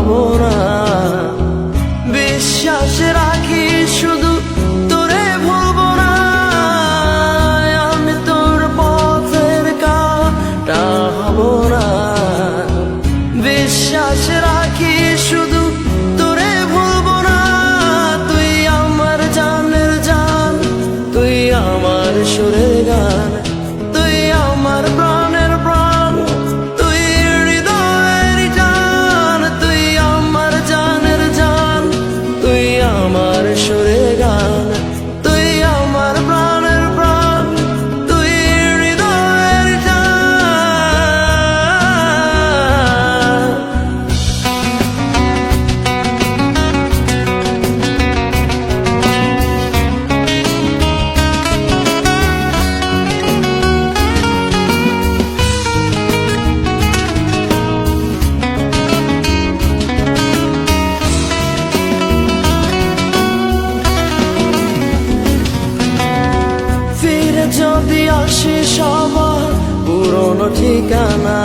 হব না। বিশ্বাস রাখি শুধু তোরে ভুলবো না, আমি তোর পথের কাঁটা হব না। বিশ্বাস রাখি শুধু তোরে ভুলবো না, তুই আমার জানের জান, তুই আমার সুরের গান, তুই আমার প্রাণের প্রাণ, তুই হৃদয়ের জান, তুই আমার জানের জান, তুই আমার সুরের গান, তুই আমার প্রাণের প্রাণ, তুই হৃদয়ের জান। ফিরে যদি আসি সবার পুরনো ঠিকানা,